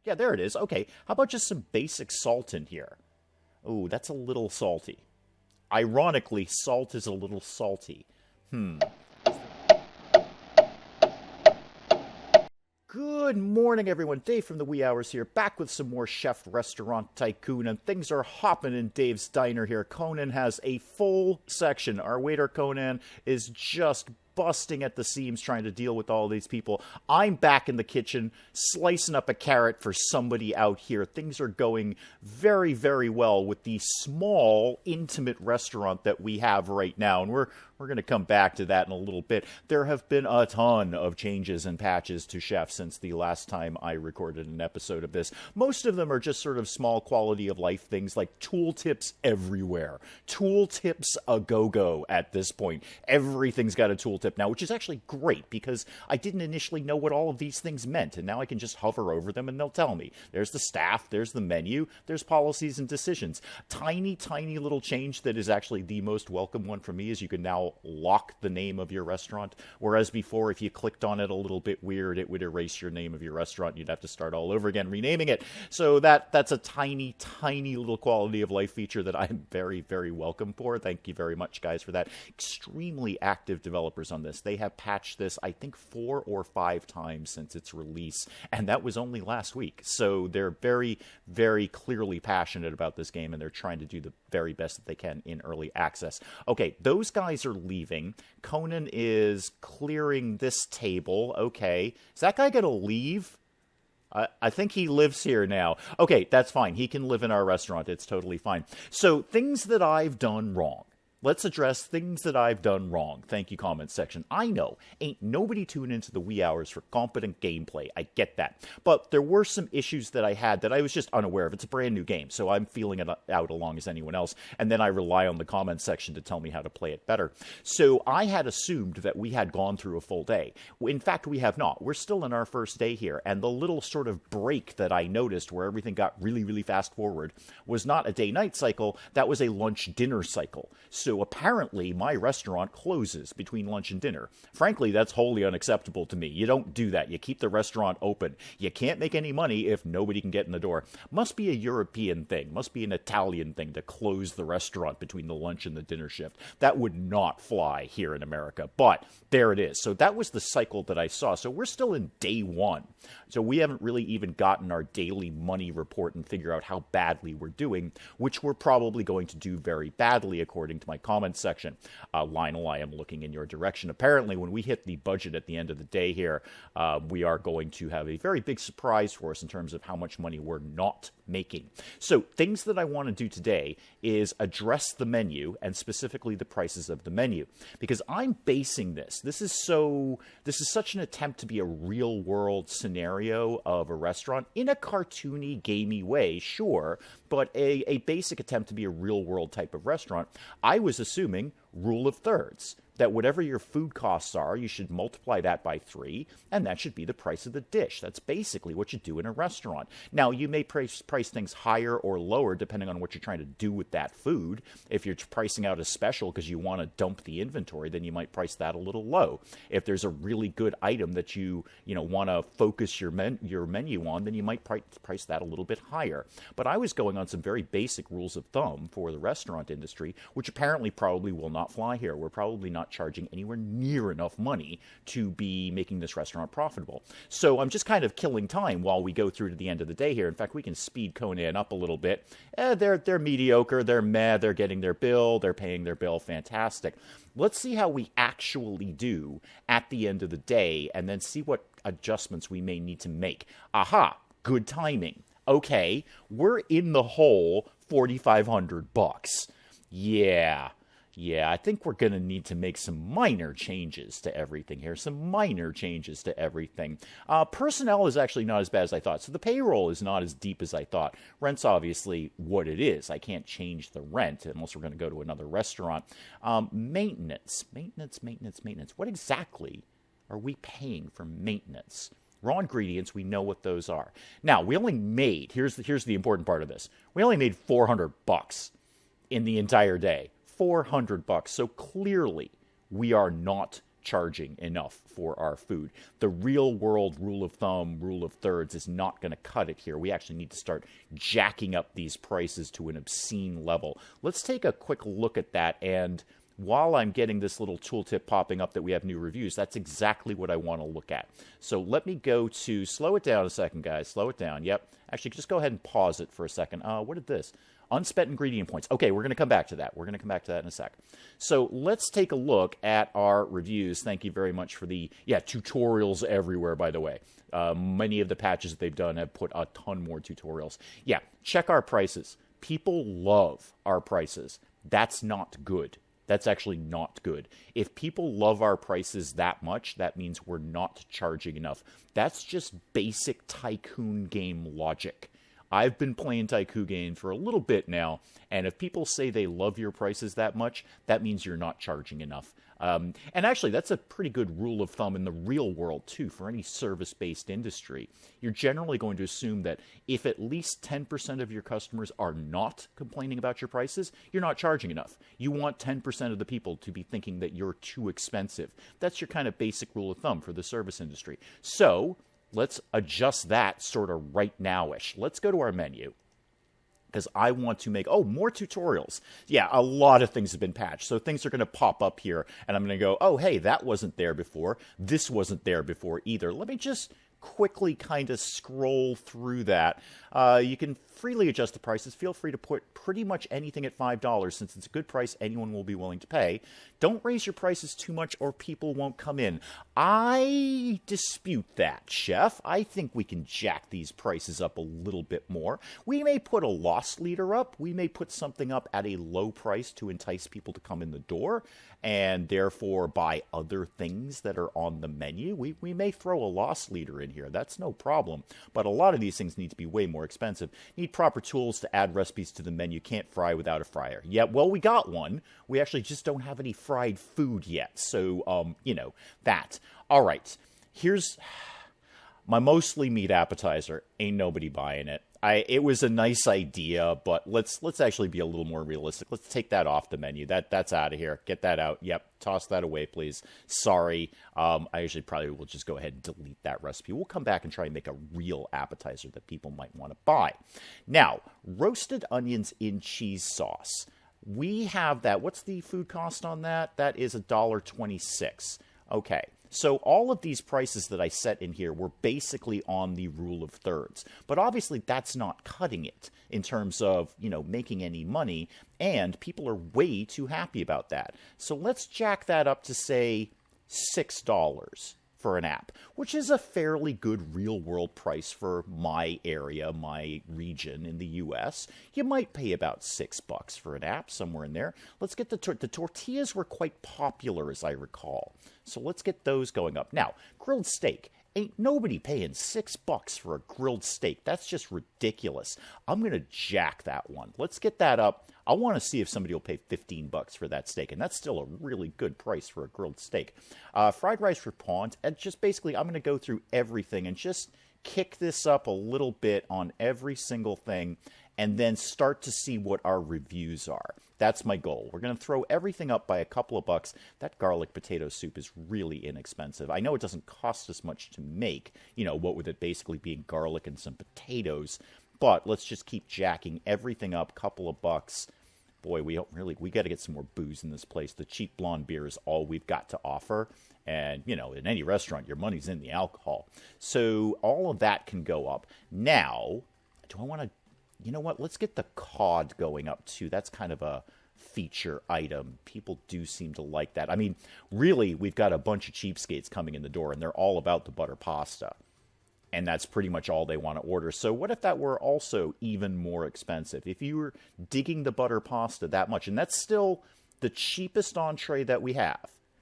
Yeah, there it is. Okay, how about just some basic salt in here? Ooh, that's a little salty. Ironically, salt is a little salty. Good morning, everyone. Dave from the Wee Hours here, back with some more Chef Restaurant Tycoon, and things are hopping in Dave's Diner here. Conan has a full section. Our waiter, Conan, is just busting at the seams trying to deal with all these people. I'm back in the kitchen slicing up a carrot for somebody out here. Things are going very, very well with the small, intimate restaurant that we have right now, and we're going to come back to that in a little bit. There have been a ton of changes and patches to Chef since the last time I recorded an episode of this. Most of them are just sort of small quality of life things like tooltips everywhere. Tooltips a go-go at this point. Everything's got a tooltip now, which is actually great because I didn't initially know what all of these things meant, and now I can just hover over them and they'll tell me. There's the staff, there's the menu, there's policies and decisions. Tiny, tiny little change that is actually the most welcome one for me is you can now lock the name of your restaurant, whereas before, if you clicked on it a little bit weird, it would erase your name of your restaurant. You'd have to start all over again renaming it. So that's a tiny, tiny little quality of life feature that I'm very, very welcome for. Thank you very much, guys, for that. Extremely active developers on this. They have patched this, I think, 4 or 5 times since its release, and that was only last week. So they're very, very clearly passionate about this game, and they're trying to do the very best that they can in early access. Okay, those guys are leaving. Conan is clearing this table. Okay, is that guy going to leave? I think he lives here now. Okay, that's fine. He can live in our restaurant. It's totally fine. So, things that I've done wrong. Let's address things that I've done wrong. Thank you, comments section. I know, ain't nobody tuned into the wee hours for competent gameplay. I get that. But there were some issues that I had that I was just unaware of. It's a brand new game, so I'm feeling it out along as anyone else. And then I rely on the comments section to tell me how to play it better. So I had assumed that we had gone through a full day. In fact, we have not. We're still in our first day here. And the little sort of break that I noticed where everything got really, really fast forward was not a day-night cycle. That was a lunch-dinner cycle. So apparently, my restaurant closes between lunch and dinner. Frankly, that's wholly unacceptable to me. You don't do that. You keep the restaurant open. You can't make any money if nobody can get in the door. Must be a European thing. Must be an Italian thing to close the restaurant between the lunch and the dinner shift. That would not fly here in America. But there it is. So that was the cycle that I saw. So we're still in day 1. So we haven't really even gotten our daily money report and figure out how badly we're doing, which we're probably going to do very badly according to my comments section. Lionel, I am looking in your direction. Apparently, when we hit the budget at the end of the day here, we are going to have a very big surprise for us in terms of how much money we're not making. So things that I want to do today is address the menu and specifically the prices of the menu, because I'm basing this. This is such an attempt to be a real world scenario of a restaurant in a cartoony, gamey way, sure, but a basic attempt to be a real world type of restaurant. I was assuming rule of thirds, that whatever your food costs are, you should multiply that by 3, and that should be the price of the dish. That's basically what you do in a restaurant. Now, you may price things higher or lower depending on what you're trying to do with that food. If you're pricing out a special because you want to dump the inventory, then you might price that a little low. If there's a really good item that you want to focus your menu on, then you might price that a little bit higher. But I was going on some very basic rules of thumb for the restaurant industry, which apparently probably will not fly here. We're probably not charging anywhere near enough money to be making this restaurant profitable. So I'm just kind of killing time while we go through to the end of the day here. In fact, we can speed Conan up a little bit. They're mediocre, they're meh, they're getting their bill, they're paying their bill, fantastic. Let's see how we actually do at the end of the day and then see what adjustments we may need to make. Aha, good timing. Okay, we're in the hole $4,500. Yeah, I think we're going to need to make some minor changes to everything here. Personnel is actually not as bad as I thought. So the payroll is not as deep as I thought. Rent's obviously what it is. I can't change the rent unless we're going to go to another restaurant. Maintenance. What exactly are we paying for maintenance? Raw ingredients, we know what those are. Now, we only made, here's the important part of this. We only made $400 in the entire day. $400. So clearly, we are not charging enough for our food. The real world rule of thumb, rule of thirds is not going to cut it here. We actually need to start jacking up these prices to an obscene level. Let's take a quick look at that, and while I'm getting this little tooltip popping up that we have new reviews, that's exactly what I want to look at. So let me go to, slow it down a second, guys, slow it down. Yep, actually just go ahead and pause it for a second. What did this? Unspent ingredient points. Okay, we're going to come back to that. We're going to come back to that in a sec. So let's take a look at our reviews. Thank you very much for the, tutorials everywhere, by the way. Many of the patches that they've done have put a ton more tutorials. Yeah, check our prices. People love our prices. That's not good. That's actually not good. If people love our prices that much, that means we're not charging enough. That's just basic Tycoon game logic. I've been playing Tycoon game for a little bit now, and if people say they love your prices that much, that means you're not charging enough. And actually, that's a pretty good rule of thumb in the real world, too, for any service-based industry. You're generally going to assume that if at least 10% of your customers are not complaining about your prices, you're not charging enough. You want 10% of the people to be thinking that you're too expensive. That's your kind of basic rule of thumb for the service industry. So let's adjust that sort of right now-ish. Let's go to our menu, because I want to make, more tutorials. Yeah, a lot of things have been patched, so things are going to pop up here, and I'm going to go, oh, hey, that wasn't there before. This wasn't there before either. Let me just quickly kind of scroll through that. You can freely adjust the prices. Feel free to put pretty much anything at $5, since it's a good price anyone will be willing to pay. Don't raise your prices too much or people won't come in. I dispute that, Chef. I think we can jack these prices up a little bit more. We may put a loss leader up. We may put something up at a low price to entice people to come in the door and therefore buy other things that are on the menu. We may throw a loss leader in here. That's no problem. But a lot of these things need to be way more expensive. Need proper tools to add recipes to the menu. Can't fry without a fryer. Yeah, well, we got one. We actually just don't have any fried food yet. So, that. All right. Here's my mostly meat appetizer. Ain't nobody buying it. It was a nice idea, but let's actually be a little more realistic. Let's take that off the menu. That's out of here. Get that out. Yep, toss that away, please. Sorry. I actually probably will just go ahead and delete that recipe. We'll come back and try and make a real appetizer that people might want to buy. Now, roasted onions in cheese sauce. We have that. What's the food cost on that? That is $1.26. Okay. So all of these prices that I set in here were basically on the rule of thirds. But obviously that's not cutting it in terms of, making any money, and people are way too happy about that. So let's jack that up to, say, $6 for an app, which is a fairly good real-world price for my area, my region in the U.S. You might pay about $6 for an app, somewhere in there. Let's get the tortillas were quite popular, as I recall. So let's get those going up. Now, grilled steak. Ain't nobody paying $6 for a grilled steak. That's just ridiculous. I'm going to jack that one. Let's get that up. I want to see if somebody will pay $15 for that steak, and that's still a really good price for a grilled steak. Fried rice for prawns, and just basically I'm going to go through everything and just kick this up a little bit on every single thing, and then start to see what our reviews are. That's my goal. We're going to throw everything up by a couple of bucks. That garlic potato soup is really inexpensive. I know it doesn't cost us much to make, what with it basically being garlic and some potatoes, but let's just keep jacking everything up, couple of bucks. Boy, we got to get some more booze in this place. The cheap blonde beer is all we've got to offer. And, in any restaurant, your money's in the alcohol. So all of that can go up. Now, do I want to, let's get the cod going up too. That's kind of a feature item. People do seem to like that. I mean, really, we've got a bunch of cheapskates coming in the door, and they're all about the butter pasta. And that's pretty much all they want to order. So what if that were also even more expensive? If you were digging the butter pasta that much, and that's still the cheapest entree that we have.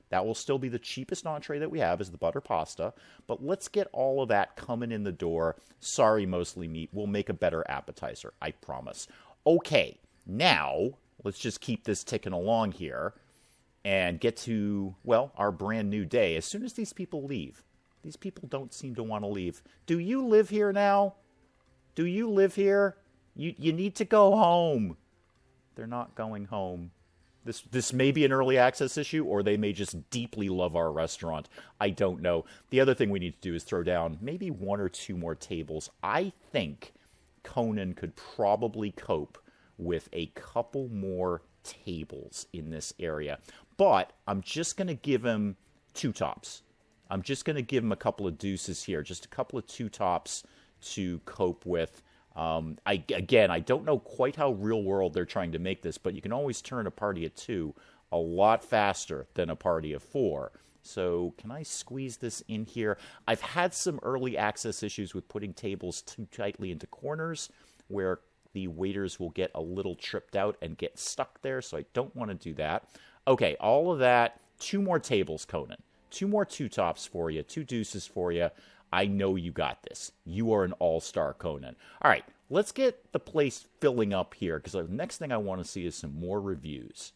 That will still be the cheapest entree that we have is the butter pasta. But let's get all of that coming in the door. Sorry, mostly meat. We'll make a better appetizer. I promise. Okay, now let's just keep this ticking along here and get to, our brand new day. As soon as these people leave. These people don't seem to want to leave. Do you live here now? Do you live here? You need to go home. They're not going home. This may be an early access issue, or they may just deeply love our restaurant. I don't know. The other thing we need to do is throw down maybe 1 or 2 more tables. I think Conan could probably cope with a couple more tables in this area. But I'm just going to give him 2 tops. I'm just going to give him a couple of deuces here, just a couple of 2 tops to cope with. I don't know quite how real world they're trying to make this, but you can always turn a party of 2 a lot faster than a party of 4. So can I squeeze this in here? I've had some early access issues with putting tables too tightly into corners where the waiters will get a little tripped out and get stuck there, so I don't want to do that. Okay, all of that. 2 more tables, Conan. 2 more 2 tops for you, 2 deuces for you. I know you got this. You are an all-star, Conan. All right, let's get the place filling up here, because the next thing I want to see is some more reviews.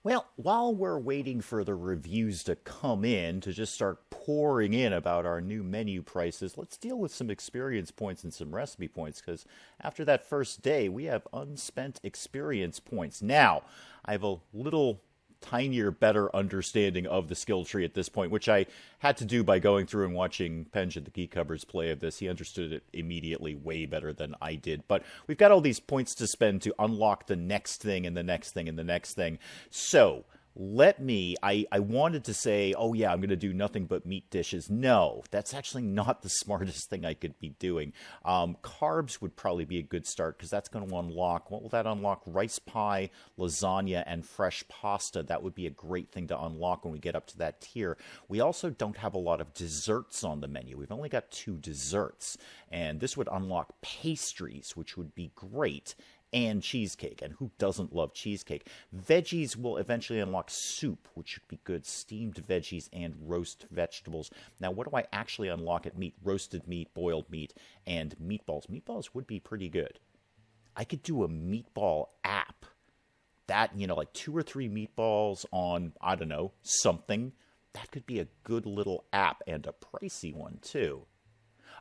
Well, while we're waiting for the reviews to come in, to just start pouring in about our new menu prices, let's deal with some experience points and some recipe points, because after that first day, we have unspent experience points. Now, I have a little tinier, better understanding of the skill tree at this point, which I had to do by going through and watching Penj the Geek Cupboard's play of this. He understood it immediately way better than I did. But we've got all these points to spend to unlock the next thing and the next thing and the next thing. So I wanted to say, oh yeah, I'm going to do nothing but meat dishes. No, that's actually not the smartest thing I could be doing. Carbs would probably be a good start, because that's going to unlock, what will that unlock? Rice pie, lasagna, and fresh pasta. That would be a great thing to unlock when we get up to that tier. We also don't have a lot of desserts on the menu. We've only got 2 desserts, and this would unlock pastries, which would be great, and cheesecake, and who doesn't love cheesecake? Veggies will eventually unlock soup, which should be good, steamed veggies and roast vegetables. Now, what do I actually unlock at meat? Roasted meat, boiled meat, and meatballs. Meatballs would be pretty good. I could do a meatball app. That, like 2 or 3 meatballs on, I don't know, something. That could be a good little app, and a pricey one, too.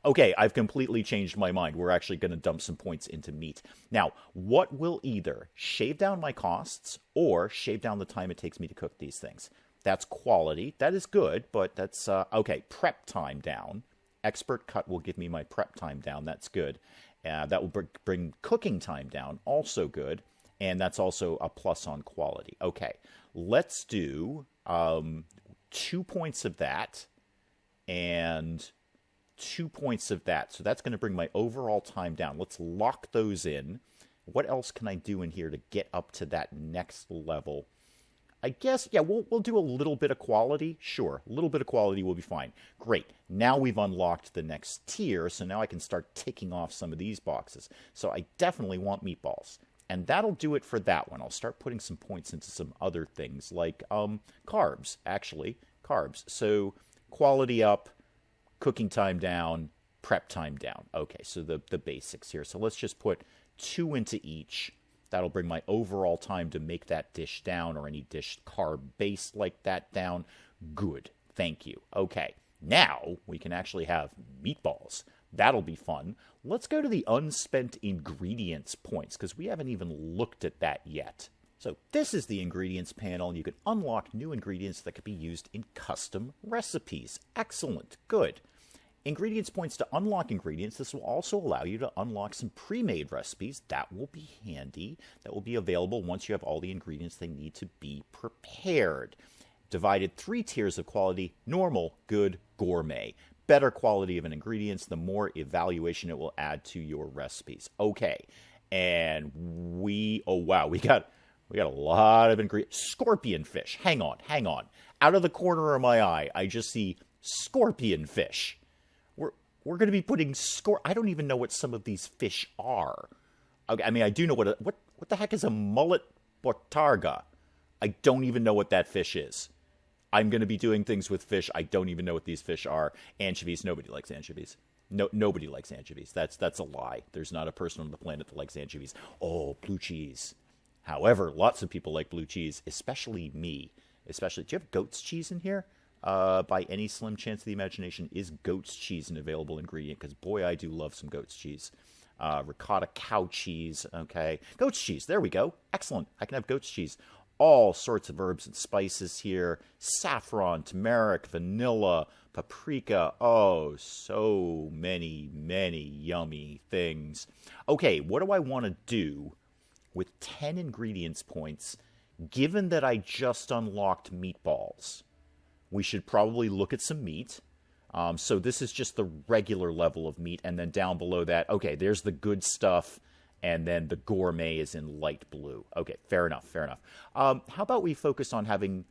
Okay, I've completely changed my mind. We're actually going to dump some points into meat. Now, what will either shave down my costs or shave down the time it takes me to cook these things? That's quality. That is good, but that's, okay, prep time down. Expert cut will give me my prep time down. That's good. That will bring cooking time down. Also good. And that's also a plus on quality. Okay, let's do 2 points of that and 2 points of that. So that's going to bring my overall time down. Let's lock those in. What else can I do in here to get up to that next level? I guess, yeah, we'll do a little bit of quality. Sure, a little bit of quality will be fine. Great. Now we've unlocked the next tier, so now I can start ticking off some of these boxes. So I definitely want meatballs. And that'll do it for that one. I'll start putting some points into some other things, like carbs, actually. Carbs. So quality up, cooking time down, prep time down. Okay, so the basics here. So let's just put 2 into each. That'll bring my overall time to make that dish down, or any dish carb-based like that down. Good. Thank you. Okay, now we can actually have meatballs. That'll be fun. Let's go to the unspent ingredients points, because we haven't even looked at that yet. So this is the ingredients panel, and you can unlock new ingredients that could be used in custom recipes. Excellent. Good. Ingredients points to unlock ingredients. This will also allow you to unlock some pre-made recipes. That will be handy. That will be available once you have all the ingredients they need to be prepared. Divided 3 tiers of quality: normal, good, gourmet. Better quality of an ingredients, the more evaluation it will add to your recipes. Okay, and oh wow, we got a lot of ingredients. Scorpion fish. Hang on. Out of the corner of my eye, I just see scorpion fish. We're going to be putting I don't even know what some of these fish are. Okay, I mean, I do know what the heck is a mullet botarga. I don't even know what that fish is. I'm going to be doing things with fish. I don't even know what these fish are. Anchovies. Nobody likes anchovies. No, nobody likes anchovies. That's a lie. There's not a person on the planet that likes anchovies. Oh, blue cheese. However, lots of people like blue cheese, especially me. Do you have goat's cheese in here? By any slim chance of the imagination, is goat's cheese an available ingredient? Because boy, I do love some goat's cheese. Ricotta cow cheese. Okay, goat's cheese. There we go. Excellent. I can have goat's cheese. all sorts of herbs and spices here. Saffron, turmeric, vanilla, paprika. Oh, so many, many yummy things. Okay, what do I want to do with 10 ingredients points, given that I just unlocked meatballs? We should probably look at some meat. So this is just the regular level of meat, and then down below that, okay, there's the good stuff, and then the gourmet is in light blue. Okay, fair enough, fair enough. How about we focus on having,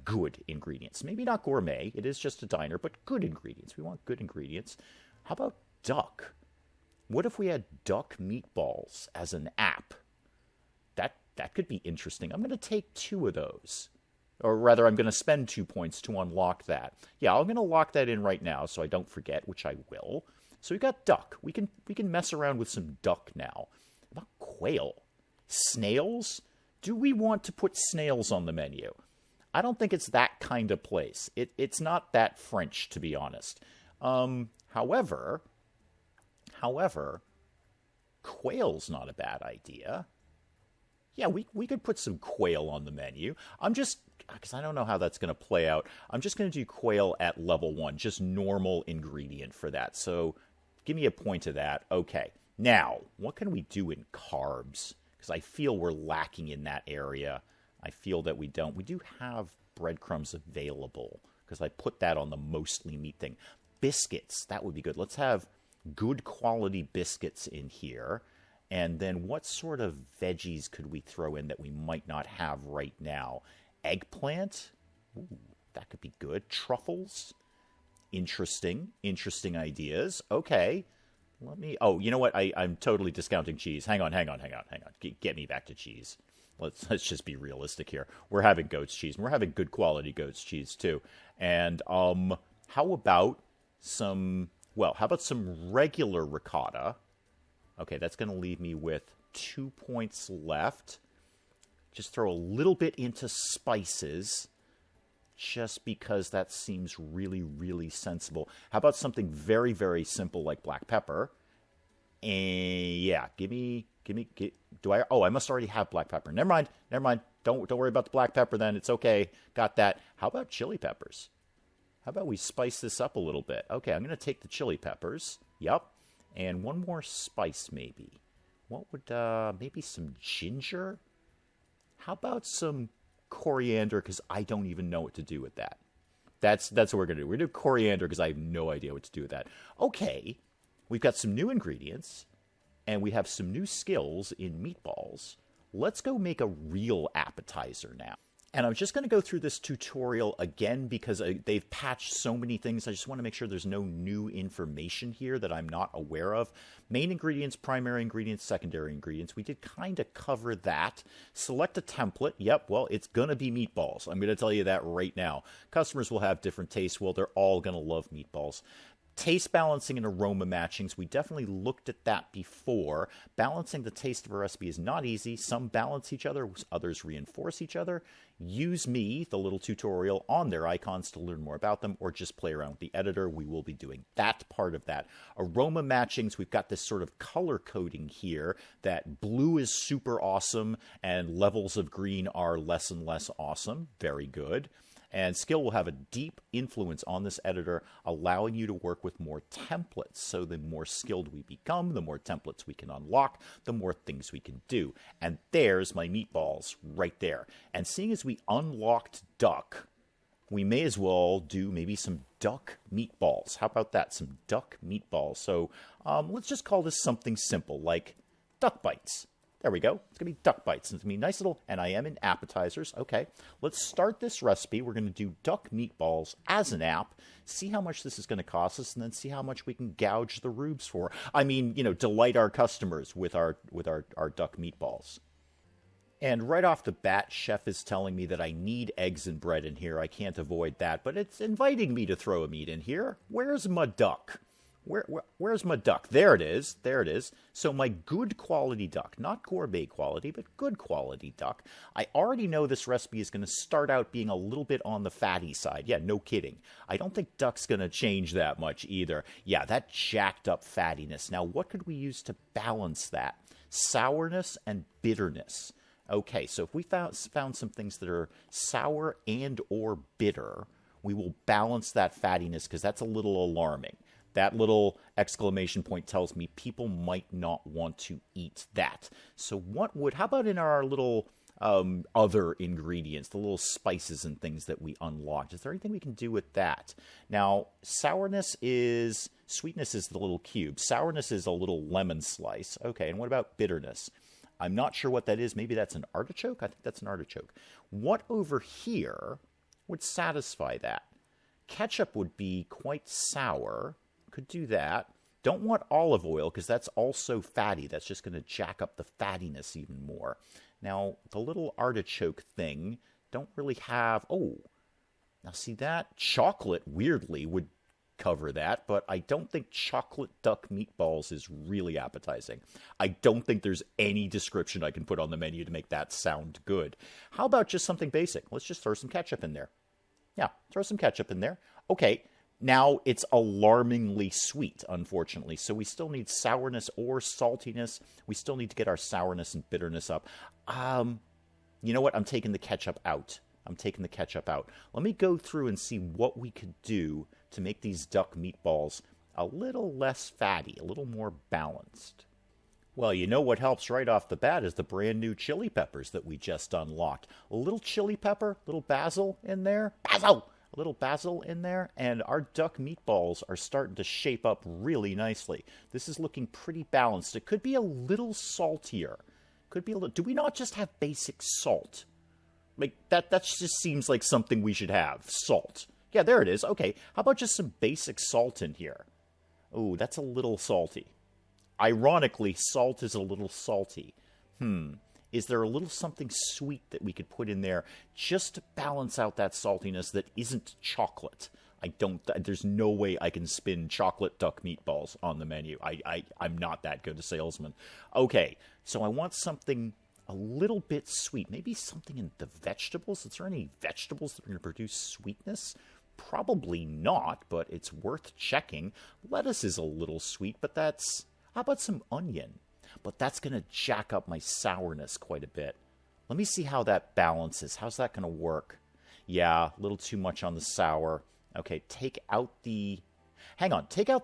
good ingredients? Maybe not gourmet, it is just a diner, but good ingredients. We want good ingredients. How about duck? What if we had duck meatballs as an app? That could be interesting. I'm going to take 2 of those. Or rather, I'm going to spend 2 points to unlock that. Yeah, I'm going to lock that in right now so I don't forget, which I will. So we got duck. We can mess around with some duck now. How about quail? Snails? Do we want to put snails on the menu? I don't think it's that kind of place. It's not that French, to be honest. However, quail's not a bad idea. Yeah, we could put some quail on the menu. Because I don't know how that's going to play out, I'm just going to do quail at level 1, just normal ingredient for that. So give me a point of that. Okay, now, what can we do in carbs? Because I feel we're lacking in that area. I feel that we don't. We do have breadcrumbs available, because I put that on the mostly meat thing. Biscuits, that would be good. Let's have good quality biscuits in here. And then what sort of veggies could we throw in that we might not have right now? Eggplant? Ooh, that could be good. Truffles? Interesting ideas. Okay. Oh, you know what? I'm totally discounting cheese. Hang on. Get me back to cheese. Let's just be realistic here. We're having goat's cheese, and we're having good quality goat's cheese too. And how about some regular ricotta? Okay, that's going to leave me with 2 points left. Just throw a little bit into spices, just because that seems really, really sensible. How about something very, very simple like black pepper? And yeah, I must already have black pepper. Never mind. Don't worry about the black pepper then. It's okay. Got that. How about chili peppers? How about we spice this up a little bit? Okay, I'm going to take the chili peppers. Yep. And one more spice, maybe. What would, maybe some ginger? How about some coriander, because I don't even know what to do with that. That's what we're going to do. We're going to do coriander, because I have no idea what to do with that. Okay, we've got some new ingredients, and we have some new skills in meatballs. Let's go make a real appetizer now. And I'm just going to go through this tutorial again because they've patched so many things. I just want to make sure there's no new information here that I'm not aware of. Main ingredients, primary ingredients, secondary ingredients. We did kind of cover that. Select a template. Yep, well, it's going to be meatballs. I'm going to tell you that right now. Customers will have different tastes. Well, they're all going to love meatballs. Taste balancing and aroma matchings, we definitely looked at that before. Balancing the taste of a recipe is not easy. Some balance each other, others reinforce each other. Use me, the little tutorial, on their icons to learn more about them, or just play around with the editor. We will be doing that part of that. Aroma matchings, we've got this sort of color coding here that blue is super awesome and levels of green are less and less awesome. Very good. And skill will have a deep influence on this editor, allowing you to work with more templates. So the more skilled we become, the more templates we can unlock, the more things we can do. And there's my meatballs right there. And seeing as we unlocked duck, we may as well do maybe some duck meatballs. How about that? Some duck meatballs. So let's just call this something simple like duck bites. There we go. It's going to be duck bites. It's going to be nice little, and I am in appetizers. Okay, let's start this recipe. We're going to do duck meatballs as an app, see how much this is going to cost us, and then see how much we can gouge the rubes for. I mean, delight our customers with our duck meatballs. And right off the bat, Chef is telling me that I need eggs and bread in here. I can't avoid that, but it's inviting me to throw a meat in here. Where's my duck? Where's my duck? There it is. There it is. So my good quality duck, not gourmet quality, but good quality duck. I already know this recipe is going to start out being a little bit on the fatty side. Yeah, no kidding. I don't think duck's going to change that much either. Yeah, that jacked up fattiness. Now, what could we use to balance that? Sourness and bitterness. Okay, so if we found some things that are sour and or bitter, we will balance that fattiness because that's a little alarming. That little exclamation point tells me people might not want to eat that. So how about in our little other ingredients, the little spices and things that we unlocked? Is there anything we can do with that? Now, sweetness is the little cube. Sourness is a little lemon slice. Okay, and what about bitterness? I'm not sure what that is. Maybe that's an artichoke? I think that's an artichoke. What over here would satisfy that? Ketchup would be quite sour. Could do that. Don't want olive oil because that's also fatty. That's just going to jack up the fattiness even more. Now, the little artichoke thing, don't really have... Oh, now see that? Chocolate, weirdly, would cover that, but I don't think chocolate duck meatballs is really appetizing. I don't think there's any description I can put on the menu to make that sound good. How about just something basic? Let's just throw some ketchup in there. Yeah, throw some ketchup in there. Okay, now it's alarmingly sweet, unfortunately, so we still need sourness or saltiness. We still need to get our sourness and bitterness up. You know what? I'm taking the ketchup out. Let me go through and see what we could do to make these duck meatballs a little less fatty, a little more balanced. Well, you know what helps right off the bat is the brand new chili peppers that we just unlocked. A little chili pepper, little basil in there. Basil! A little basil in there, and our duck meatballs are starting to shape up really nicely. This is looking pretty balanced. It could be a little saltier. Do we not just have basic salt? Like, that just seems like something we should have. Salt. Yeah, there it is. Okay, how about just some basic salt in here? Oh, that's a little salty. Ironically, salt is a little salty. Is there a little something sweet that we could put in there just to balance out that saltiness that isn't chocolate? There's no way I can spin chocolate duck meatballs on the menu. I'm not that good a salesman. Okay, so I want something a little bit sweet. Maybe something in the vegetables. Is there any vegetables that are going to produce sweetness? Probably not, but it's worth checking. Lettuce is a little sweet, but how about some onion? But that's going to jack up my sourness quite a bit. Let me see how that balances. How's that going to work? Yeah, a little too much on the sour. Okay, take out the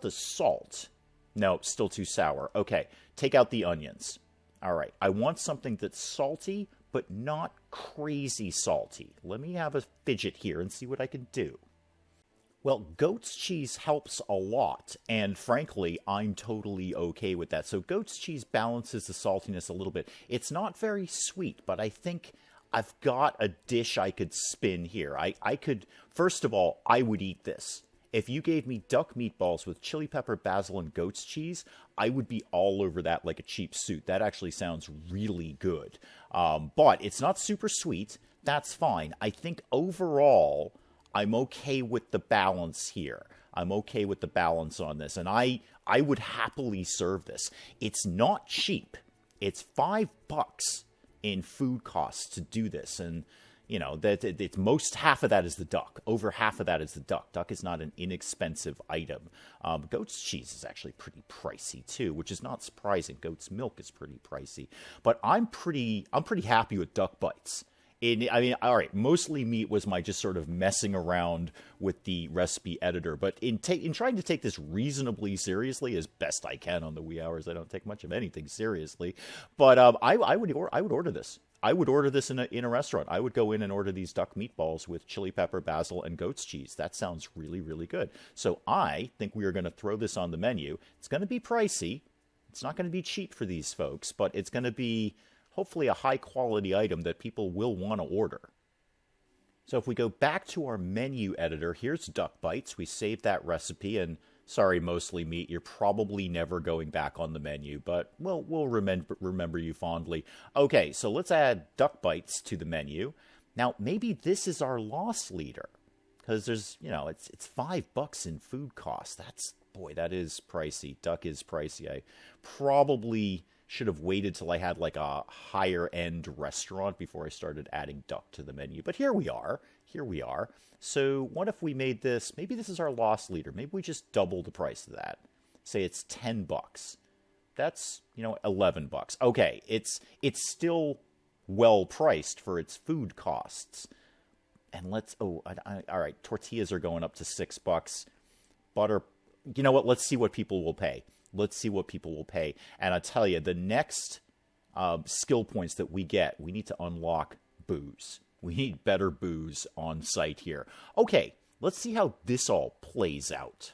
salt. No, still too sour. Okay, take out the onions. All right, I want something that's salty, but not crazy salty. Let me have a fidget here and see what I can do. Well, goat's cheese helps a lot, and frankly, I'm totally okay with that. So goat's cheese balances the saltiness a little bit. It's not very sweet, but I think I've got a dish I could spin here. I could, first of all, I would eat this. If you gave me duck meatballs with chili pepper, basil, and goat's cheese, I would be all over that like a cheap suit. That actually sounds really good. But it's not super sweet. That's fine. I think overall, I'm okay with the balance here. I'm okay with the balance on this. And I would happily serve this. It's not cheap. It's $5 in food costs to do this. And, you know, it's half of that is the duck. Over half of that is the duck. Duck is not an inexpensive item. Goat's cheese is actually pretty pricey too, which is not surprising. Goat's milk is pretty pricey. But I'm pretty happy with duck bites. All right, mostly meat was my just sort of messing around with the recipe editor. But in trying to take this reasonably seriously, as best I can on the wee hours, I don't take much of anything seriously. But I would order this. I would order this in a restaurant. I would go in and order these duck meatballs with chili pepper, basil, and goat's cheese. That sounds really, really good. So I think we are going to throw this on the menu. It's going to be pricey. It's not going to be cheap for these folks, but it's going to be hopefully a high-quality item that people will want to order. So if we go back to our menu editor, here's duck bites. We saved that recipe, and sorry, mostly meat, you're probably never going back on the menu, but we'll remember you fondly. Okay, so let's add duck bites to the menu. Now, maybe this is our loss leader, because there's, it's $5 in food costs. That is pricey. Duck is pricey. I probably should have waited till I had like a higher end restaurant before I started adding duck to the menu. But here we are. So what if we made this, maybe this is our loss leader. Maybe we just double the price of that. Say it's $10. That's, $11. Okay, it's still well priced for its food costs. And all right, tortillas are going up to $6. Butter, you know what? Let's see what people will pay. Let's see what people will pay. And I tell you, the next skill points that we get, we need to unlock booze. We need better booze on site here. Okay, let's see how this all plays out.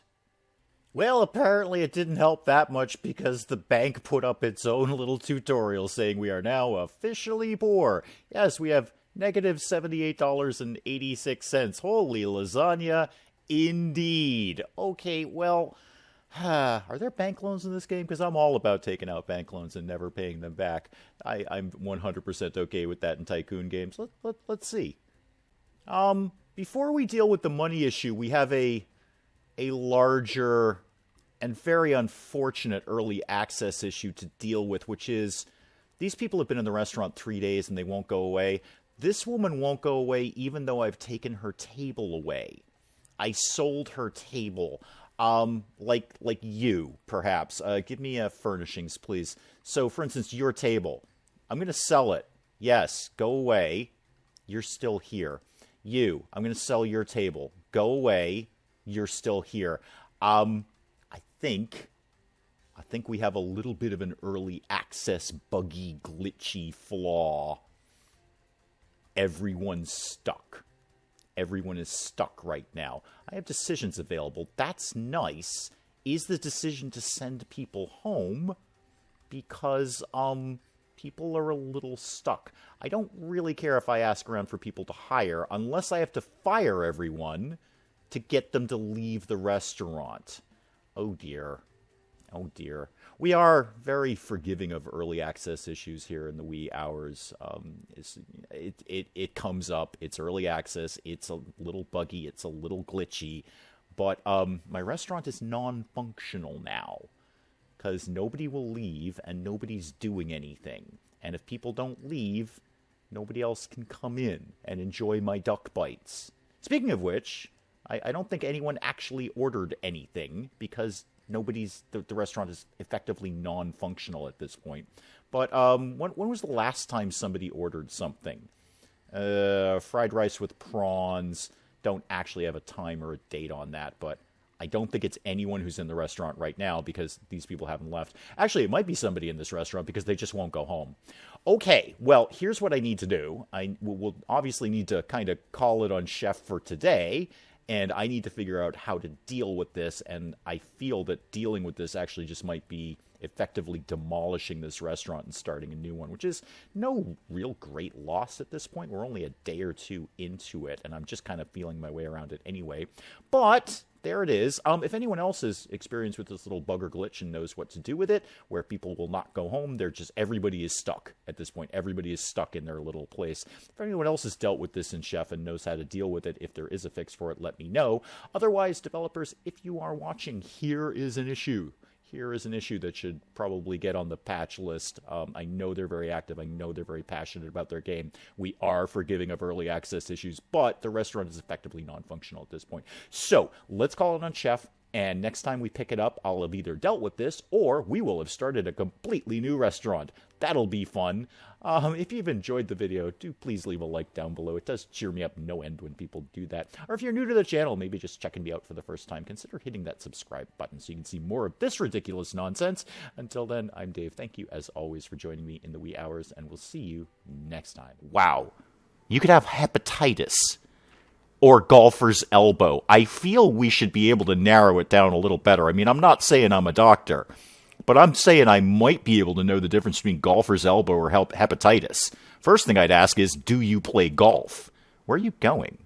Well, apparently it didn't help that much because the bank put up its own little tutorial saying we are now officially poor. Yes, we have negative $78.86. Holy lasagna, indeed. Okay, well, are there bank loans in this game? Because I'm all about taking out bank loans and never paying them back. I'm 100% okay with that in Tycoon games. Let's see. Before we deal with the money issue, we have a larger and very unfortunate early access issue to deal with, which is these people have been in the restaurant 3 days and they won't go away. This woman won't go away even though I've taken her table away. I sold her table. Like you, perhaps. Give me furnishings, please. So, for instance, your table. I'm going to sell it. Yes, go away. You're still here. You, I'm going to sell your table. Go away. You're still here. I think we have a little bit of an early access buggy, glitchy flaw. Everyone's stuck. Everyone is stuck right now. I have decisions available. That's nice. Is the decision to send people home because people are a little stuck. I don't really care if I ask around for people to hire unless I have to fire everyone to get them to leave the restaurant. Oh dear. Oh dear. We are very forgiving of early access issues here in the wee hours. It comes up. It's early access. It's a little buggy. It's a little glitchy. But my restaurant is non-functional now because nobody will leave and nobody's doing anything. And if people don't leave, nobody else can come in and enjoy my duck bites. Speaking of which, I don't think anyone actually ordered anything because the restaurant is effectively non-functional at this point. But when was the last time somebody ordered something? Fried rice with prawns. Don't actually have a time or a date on that, but I don't think it's anyone who's in the restaurant right now because these people haven't left. Actually, it might be somebody in this restaurant because they just won't go home. Okay, well, here's what I need to do. We'll obviously need to kind of call it on Chef for today, and I need to figure out how to deal with this, and I feel that dealing with this actually just might be effectively demolishing this restaurant and starting a new one, which is no real great loss at this point. We're only a day or two into it, and I'm just kind of feeling my way around it anyway. But there it is. If anyone else has experience with this little bugger glitch and knows what to do with it, where people will not go home, everybody is stuck at this point. Everybody is stuck in their little place. If anyone else has dealt with this in Chef and knows how to deal with it, if there is a fix for it, let me know. Otherwise, developers, if you are watching, here is an issue. Here is an issue that should probably get on the patch list. I know they're very active. I know they're very passionate about their game. We are forgiving of early access issues, but the restaurant is effectively non-functional at this point. So let's call it on Chef, and next time we pick it up, I'll have either dealt with this or we will have started a completely new restaurant. That'll be fun. If you've enjoyed the video, do please leave a like down below. It does cheer me up no end when people do that. Or if you're new to the channel, maybe just checking me out for the first time, consider hitting that subscribe button so you can see more of this ridiculous nonsense. Until then, I'm Dave. Thank you, as always, for joining me in the wee hours, and we'll see you next time. Wow. You could have hepatitis or golfer's elbow. I feel we should be able to narrow it down a little better. I mean, I'm not saying I'm a doctor, but I'm saying I might be able to know the difference between golfer's elbow or hepatitis. First thing I'd ask is, do you play golf? Where are you going?